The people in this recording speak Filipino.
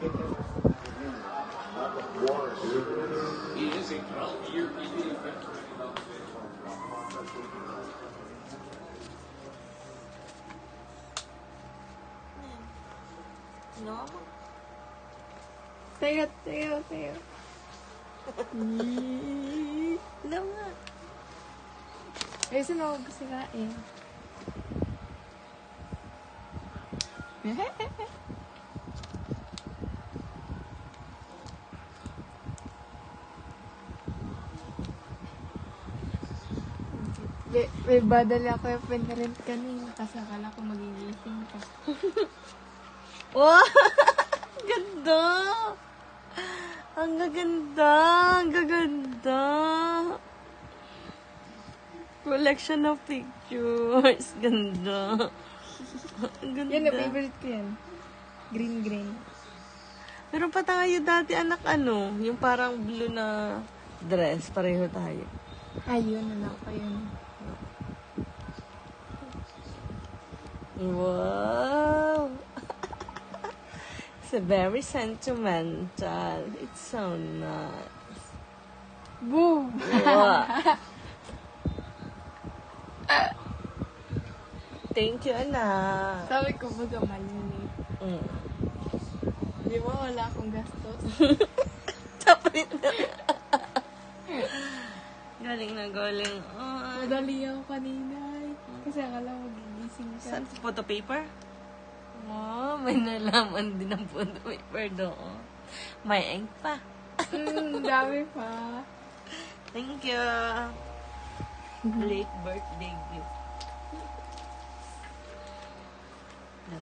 No? Tayo. Alam nga. Eh, saan ako gusto kain? May badal ako yung pinarent kanina kasi akala ko magigising ka. Wow! Ganda! Ang gaganda! Ang gaganda! Collection of pictures. Ganda. Ang ganda. Yan, na-favorite ko yan. Green. Meron pa tayo dati, anak, ano, yung parang blue na dress. Pareho tayo. Ayun, anak ko yun. Wow! It's a very sentimental. It's so nice. Boom! Wow! Thank you, anak. Sabi ko baga malinis. Di ba wala akong gastos? Tapos na. Galing na galing. Oh, Madali ako kanina. Kasi akala ko gigising ka. saan? Photo paper? Oh, may nalaman din ng photo paper doon. May ink pa. Dami pa. Thank you. Late birthday gift.